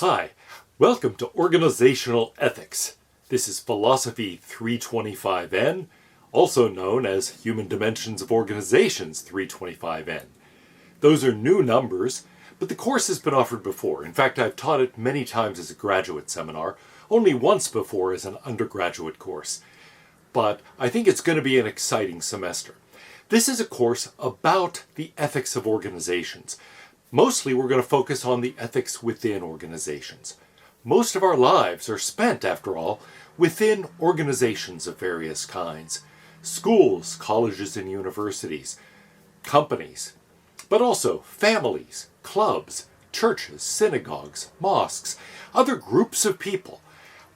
Hi, welcome to Organizational Ethics. This is Philosophy 325N, also known as Human Dimensions of Organizations 325N. Those are new numbers, but the course has been offered before. In fact, I've taught it many times as a graduate seminar, only once before as an undergraduate course. But I think it's going to be an exciting semester. This is a course about the ethics of organizations. Mostly we're going to focus on the ethics within organizations. Most of our lives are spent, after all, within organizations of various kinds. Schools, colleges and universities, companies, but also families, clubs, churches, synagogues, mosques, other groups of people.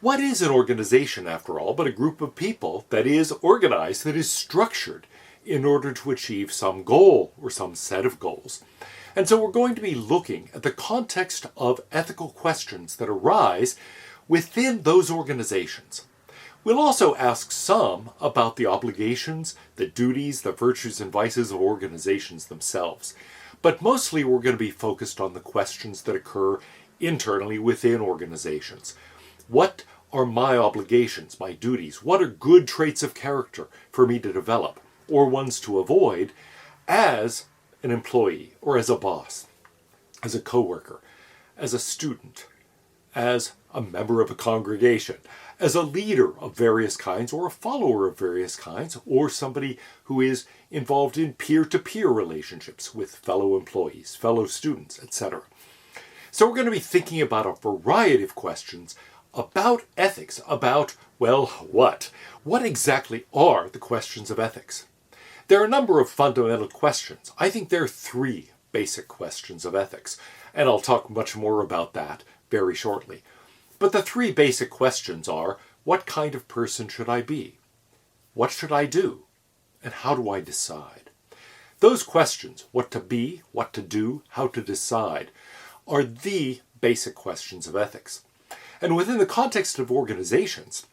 What is an organization, after all, but a group of people that is organized, that is structured in order to achieve some goal or some set of goals? And so we're going to be looking at the context of ethical questions that arise within those organizations. We'll also ask some about the obligations, the duties, the virtues and vices of organizations themselves. But mostly we're going to be focused on the questions that occur internally within organizations. What are my obligations, my duties? What are good traits of character for me to develop, or ones to avoid, as an employee, or as a boss, as a coworker, as a student, as a member of a congregation, as a leader of various kinds, or a follower of various kinds, or somebody who is involved in peer-to-peer relationships with fellow employees, fellow students, etc. So we're going to be thinking about a variety of questions about ethics, about, well, what? What exactly are the questions of ethics? There are a number of fundamental questions. I think there are three basic questions of ethics, and I'll talk much more about that very shortly. But the three basic questions are, what kind of person should I be? What should I do? And how do I decide? Those questions, what to be, what to do, how to decide, are the basic questions of ethics. And within the context of organizations,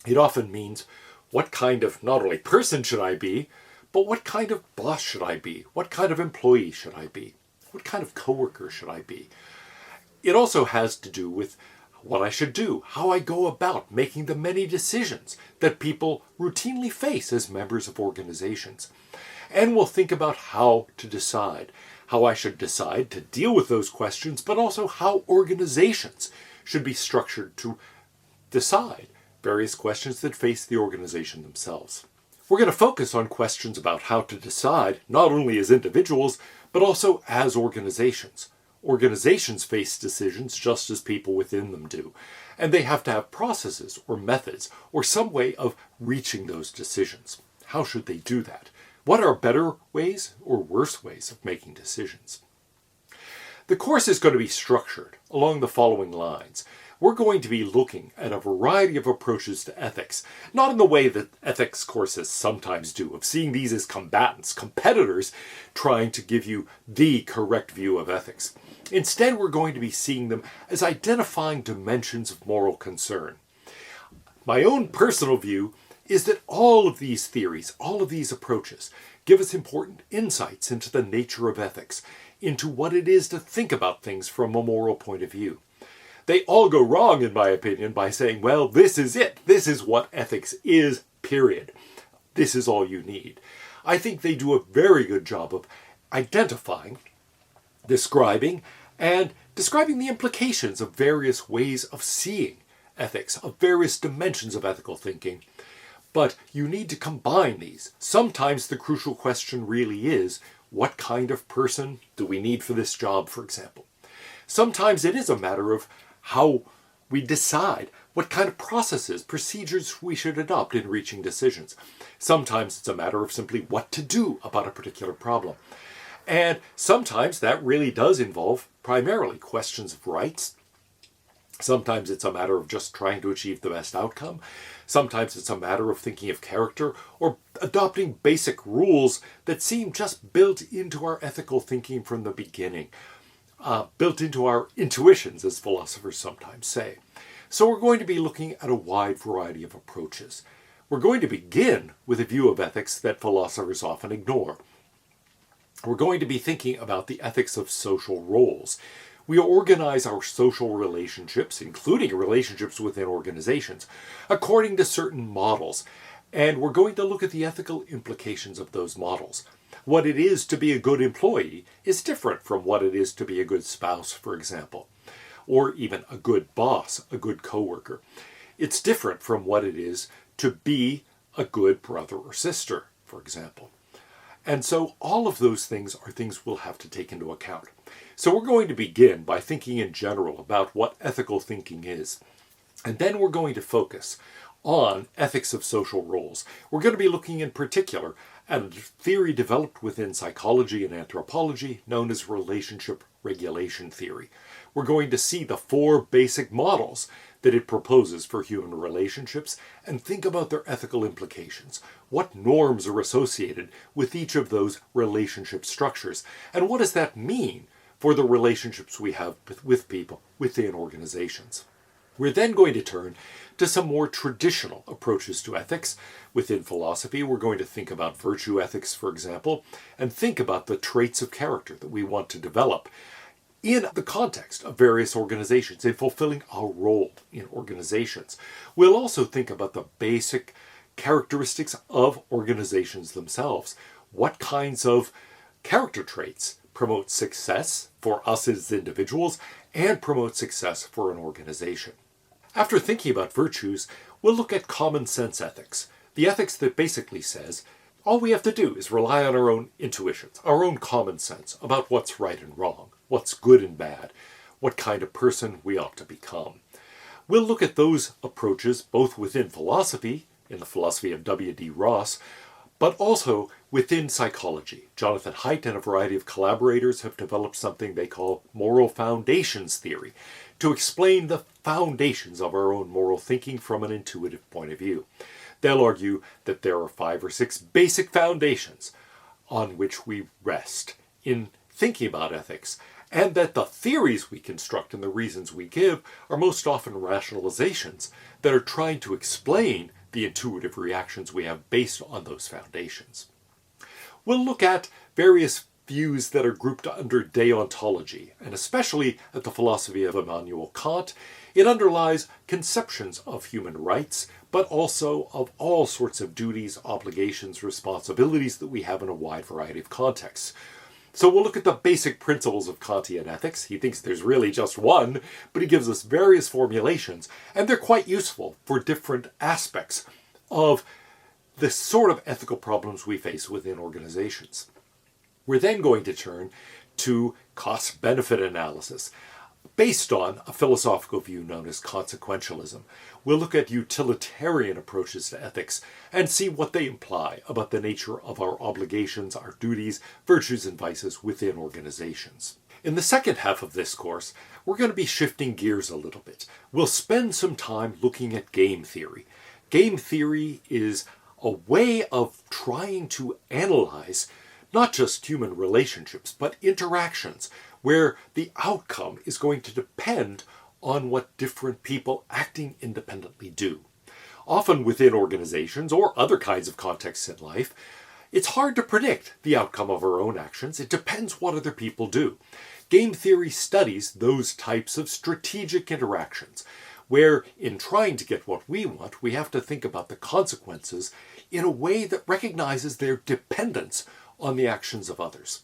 it often means what kind of not only person should I be, but what kind of boss should I be? What kind of employee should I be? What kind of coworker should I be? It also has to do with what I should do, how I go about making the many decisions that people routinely face as members of organizations. And we'll think about how to decide, how I should decide to deal with those questions, but also how organizations should be structured to decide various questions that face the organization themselves. We're going to focus on questions about how to decide, not only as individuals, but also as organizations. Organizations face decisions just as people within them do, and they have to have processes or methods or some way of reaching those decisions. How should they do that? What are better ways or worse ways of making decisions? The course is going to be structured along the following lines. We're going to be looking at a variety of approaches to ethics, not in the way that ethics courses sometimes do, of seeing these as combatants, competitors, trying to give you the correct view of ethics. Instead, we're going to be seeing them as identifying dimensions of moral concern. My own personal view is that all of these theories, all of these approaches, give us important insights into the nature of ethics, into what it is to think about things from a moral point of view. They all go wrong, in my opinion, by saying, well, this is it. This is what ethics is, period. This is all you need. I think they do a very good job of identifying, describing the implications of various ways of seeing ethics, of various dimensions of ethical thinking. But you need to combine these. Sometimes the crucial question really is, what kind of person do we need for this job, for example? Sometimes it is a matter of how we decide what kind of processes, procedures we should adopt in reaching decisions. Sometimes it's a matter of simply what to do about a particular problem. And sometimes that really does involve primarily questions of rights. Sometimes it's a matter of just trying to achieve the best outcome. Sometimes it's a matter of thinking of character or adopting basic rules that seem just built into our ethical thinking from the beginning. Built into our intuitions, as philosophers sometimes say. So we're going to be looking at a wide variety of approaches. We're going to begin with a view of ethics that philosophers often ignore. We're going to be thinking about the ethics of social roles, We organize our social relationships, including relationships within organizations, according to certain models. And we're going to look at the ethical implications of those models. What it is to be a good employee is different from what it is to be a good spouse, for example, or even a good boss, a good coworker. It's different from what it is to be a good brother or sister, for example. And so all of those things are things we'll have to take into account. So we're going to begin by thinking in general about what ethical thinking is. And then we're going to focus on ethics of social roles. We're going to be looking in particular at a theory developed within psychology and anthropology known as relationship regulation theory. We're going to see the 4 basic models that it proposes for human relationships and think about their ethical implications. What norms are associated with each of those relationship structures? And what does that mean for the relationships we have with people within organizations? We're then going to turn to some more traditional approaches to ethics. Within philosophy, we're going to think about virtue ethics, for example, and think about the traits of character that we want to develop in the context of various organizations, in fulfilling our role in organizations. We'll also think about the basic characteristics of organizations themselves. What kinds of character traits promote success for us as individuals and promote success for an organization? After thinking about virtues, we'll look at common sense ethics, the ethics that basically says all we have to do is rely on our own intuitions, our own common sense about what's right and wrong, what's good and bad, what kind of person we ought to become. We'll look at those approaches both within philosophy, in the philosophy of W.D. Ross, but also within psychology. Jonathan Haidt and a variety of collaborators have developed something they call moral foundations theory to explain the foundations of our own moral thinking from an intuitive point of view. They'll argue that there are 5 or 6 basic foundations on which we rest in thinking about ethics, and that the theories we construct and the reasons we give are most often rationalizations that are trying to explain the intuitive reactions we have based on those foundations. We'll look at various views that are grouped under deontology, and especially at the philosophy of Immanuel Kant. It underlies conceptions of human rights, but also of all sorts of duties, obligations, responsibilities that we have in a wide variety of contexts. So we'll look at the basic principles of Kantian ethics. He thinks there's really just one, but he gives us various formulations, and they're quite useful for different aspects of the sort of ethical problems we face within organizations. We're then going to turn to cost-benefit analysis, based on a philosophical view known as consequentialism. We'll look at utilitarian approaches to ethics and see what they imply about the nature of our obligations, our duties, virtues, and vices within organizations. In the second half of this course, we're going to be shifting gears a little bit. We'll spend some time looking at game theory. Game theory is a way of trying to analyze not just human relationships, but interactions, where the outcome is going to depend on what different people acting independently do. Often within organizations or other kinds of contexts in life, it's hard to predict the outcome of our own actions. It depends what other people do. Game theory studies those types of strategic interactions, where in trying to get what we want, we have to think about the consequences in a way that recognizes their dependence on the actions of others.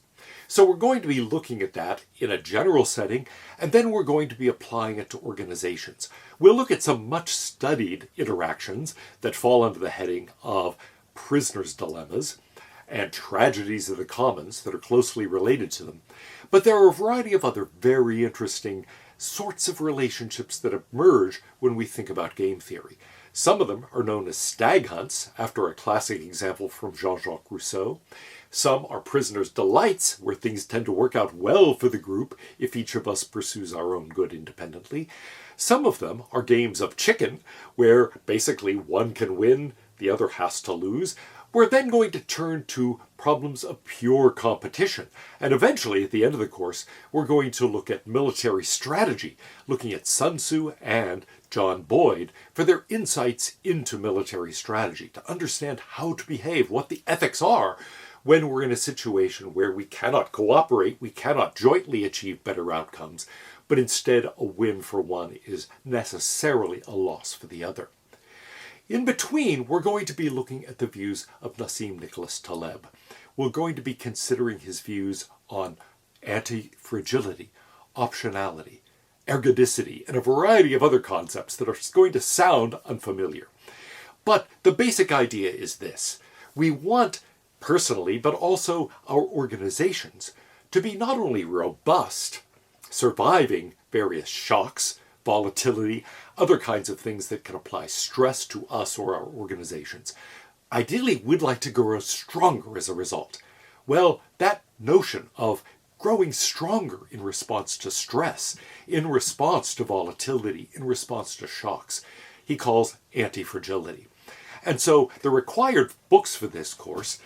So we're going to be looking at that in a general setting, and then we're going to be applying it to organizations. We'll look at some much studied interactions that fall under the heading of prisoners' dilemmas and tragedies of the commons that are closely related to them. But there are a variety of other very interesting sorts of relationships that emerge when we think about game theory. Some of them are known as stag hunts, after a classic example from Jean-Jacques Rousseau. Some are prisoners' delights, where things tend to work out well for the group if each of us pursues our own good independently. Some of them are games of chicken, where basically one can win, the other has to lose. We're then going to turn to problems of pure competition. And eventually, at the end of the course, we're going to look at military strategy, looking at Sun Tzu and John Boyd for their insights into military strategy, to understand how to behave, what the ethics are when we're in a situation where we cannot cooperate, we cannot jointly achieve better outcomes, but instead a win for one is necessarily a loss for the other. In between, we're going to be looking at the views of Nassim Nicholas Taleb. We're going to be considering his views on anti-fragility, optionality, ergodicity, and a variety of other concepts that are going to sound unfamiliar. But the basic idea is this. We want, personally, but also our organizations, to be not only robust, surviving various shocks, volatility, other kinds of things that can apply stress to us or our organizations. Ideally, we'd like to grow stronger as a result. Well, that notion of growing stronger in response to stress, in response to volatility, in response to shocks, he calls anti-fragility. And so the required books for this course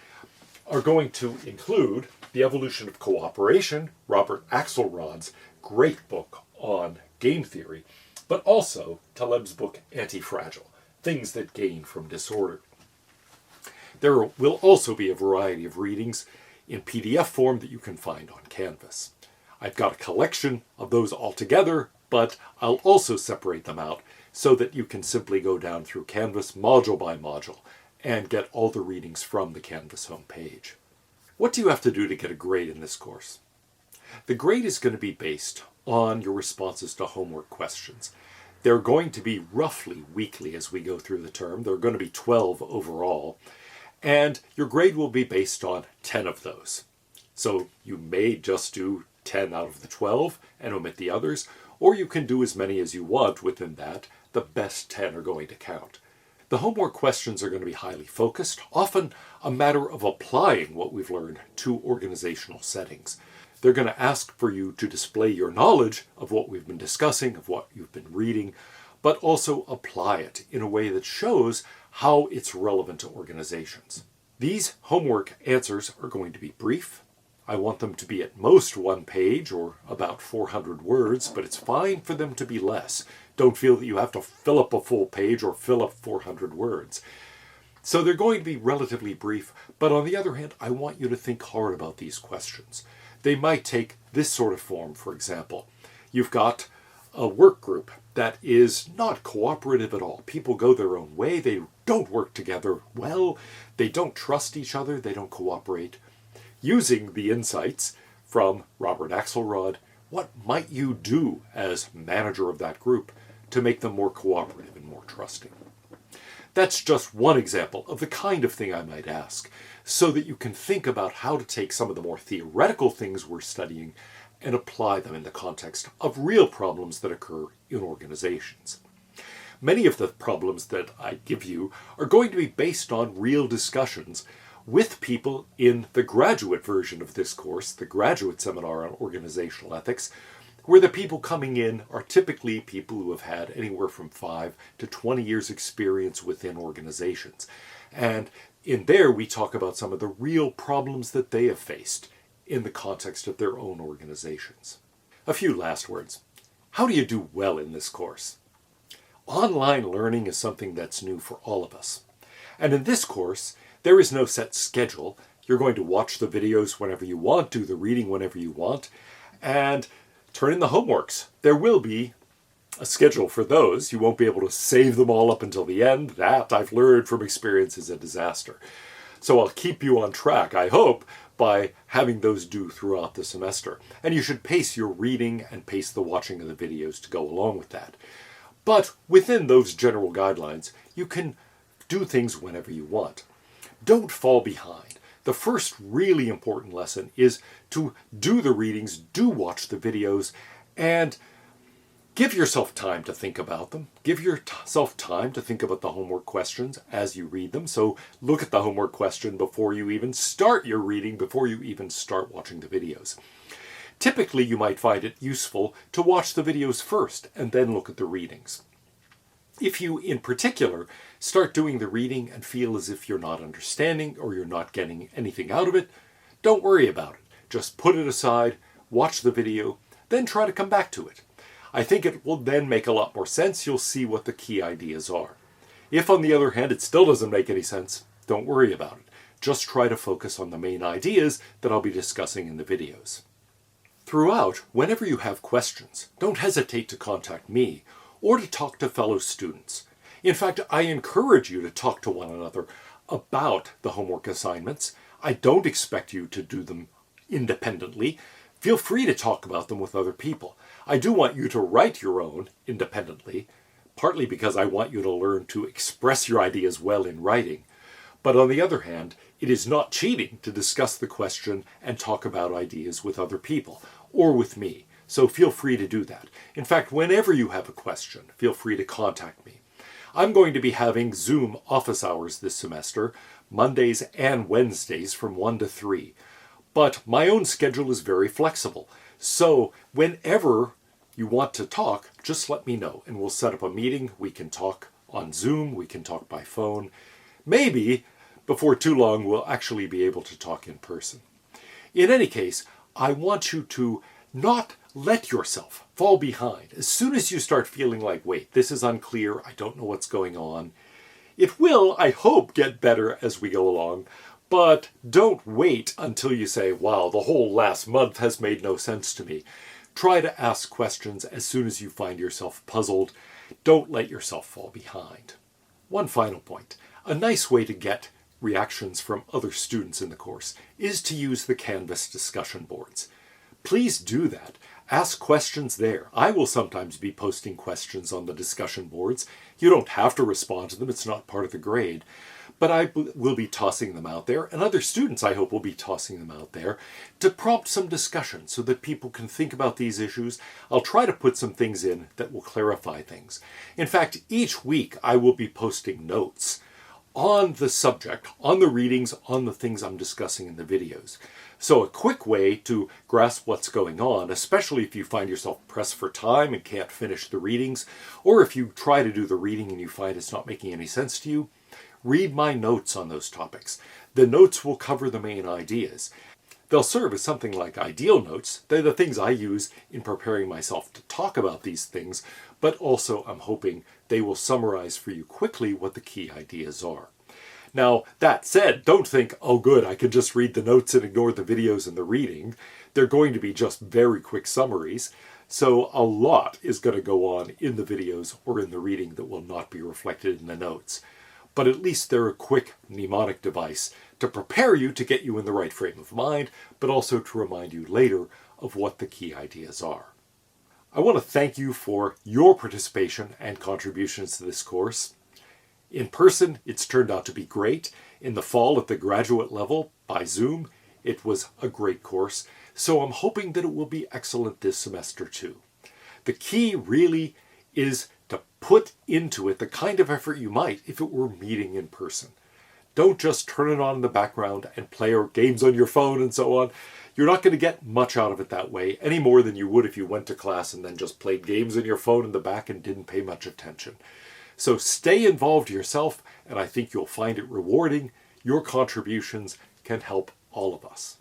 are going to include The Evolution of Cooperation, Robert Axelrod's great book on game theory, but also Taleb's book Anti-Fragile, Things That Gain from Disorder. There will also be a variety of readings in PDF form that you can find on Canvas. I've got a collection of those all together, but I'll also separate them out so that you can simply go down through Canvas module by module and get all the readings from the Canvas homepage. What do you have to do to get a grade in this course? The grade is going to be based on your responses to homework questions. They're going to be roughly weekly as we go through the term. There are going to be 12 overall, and your grade will be based on 10 of those. So you may just do 10 out of the 12 and omit the others, or you can do as many as you want within that. The best 10 are going to count. The homework questions are going to be highly focused, often a matter of applying what we've learned to organizational settings. They're going to ask for you to display your knowledge of what we've been discussing, of what you've been reading, but also apply it in a way that shows how it's relevant to organizations. These homework answers are going to be brief. I want them to be at most 1 page or about 400 words, but it's fine for them to be less. Don't feel that you have to fill up a full page or fill up 400 words. So they're going to be relatively brief, but on the other hand, I want you to think hard about these questions. They might take this sort of form, for example. You've got a work group that is not cooperative at all. People go their own way. They don't work together well. They don't trust each other. They don't cooperate. Using the insights from Robert Axelrod, what might you do as manager of that group to make them more cooperative and more trusting? That's just one example of the kind of thing I might ask, so that you can think about how to take some of the more theoretical things we're studying and apply them in the context of real problems that occur in organizations. Many of the problems that I give you are going to be based on real discussions with people in the graduate version of this course, the graduate seminar on organizational ethics, where the people coming in are typically people who have had anywhere from 5 to 20 years experience within organizations. And in there, we talk about some of the real problems that they have faced in the context of their own organizations. A few last words. How do you do well in this course? Online learning is something that's new for all of us. And in this course, there is no set schedule. You're going to watch the videos whenever you want, do the reading whenever you want, and turn in the homeworks. There will be a schedule for those. You won't be able to save them all up until the end. That, I've learned from experience, is a disaster. So I'll keep you on track, I hope, by having those due throughout the semester. And you should pace your reading and pace the watching of the videos to go along with that. But within those general guidelines, you can do things whenever you want. Don't fall behind. The first really important lesson is to do the readings, do watch the videos, and give yourself time to think about them. Give yourself time to think about the homework questions as you read them. So look at the homework question before you even start your reading, before you even start watching the videos. Typically, you might find it useful to watch the videos first and then look at the readings. If you, in particular, start doing the reading and feel as if you're not understanding or you're not getting anything out of it, don't worry about it. Just put it aside, watch the video, then try to come back to it. I think it will then make a lot more sense. You'll see what the key ideas are. If, on the other hand, it still doesn't make any sense, don't worry about it. Just try to focus on the main ideas that I'll be discussing in the videos. Throughout, whenever you have questions, don't hesitate to contact me or to talk to fellow students. In fact, I encourage you to talk to one another about the homework assignments. I don't expect you to do them independently. Feel free to talk about them with other people. I do want you to write your own independently, partly because I want you to learn to express your ideas well in writing. But on the other hand, it is not cheating to discuss the question and talk about ideas with other people or with me. So feel free to do that. In fact, whenever you have a question, feel free to contact me. I'm going to be having Zoom office hours this semester, Mondays and Wednesdays from 1 to 3. But my own schedule is very flexible. So whenever you want to talk, just let me know and we'll set up a meeting. We can talk on Zoom, we can talk by phone. Maybe before too long we'll actually be able to talk in person. In any case, I want you to not let yourself fall behind. As soon as you start feeling like, wait, this is unclear, I don't know what's going on, it will, I hope, get better as we go along, but don't wait until you say, wow, the whole last month has made no sense to me. Try to ask questions as soon as you find yourself puzzled. Don't let yourself fall behind. One final point. A nice way to get reactions from other students in the course is to use the Canvas discussion boards. Please do that. Ask questions there. I will sometimes be posting questions on the discussion boards. You don't have to respond to them. It's not part of the grade. But I will be tossing them out there, and other students, I hope, will be tossing them out there to prompt some discussion so that people can think about these issues. I'll try to put some things in that will clarify things. In fact, each week I will be posting notes on the subject, on the readings, on the things I'm discussing in the videos. So a quick way to grasp what's going on, especially if you find yourself pressed for time and can't finish the readings, or if you try to do the reading and you find it's not making any sense to you, read my notes on those topics. The notes will cover the main ideas. They'll serve as something like ideal notes. They're the things I use in preparing myself to talk about these things, but also I'm hoping they will summarize for you quickly what the key ideas are. Now, that said, don't think, oh good, I can just read the notes and ignore the videos and the reading. They're going to be just very quick summaries. So a lot is going to go on in the videos or in the reading that will not be reflected in the notes. But at least they're a quick mnemonic device to prepare you to get you in the right frame of mind, but also to remind you later of what the key ideas are. I want to thank you for your participation and contributions to this course. In person, it's turned out to be great. In the fall at the graduate level by Zoom, it was a great course. So I'm hoping that it will be excellent this semester too. The key really is to put into it the kind of effort you might if it were meeting in person. Don't just turn it on in the background and play games on your phone and so on. You're not going to get much out of it that way, any more than you would if you went to class and then just played games on your phone in the back and didn't pay much attention. So stay involved yourself, and I think you'll find it rewarding. Your contributions can help all of us.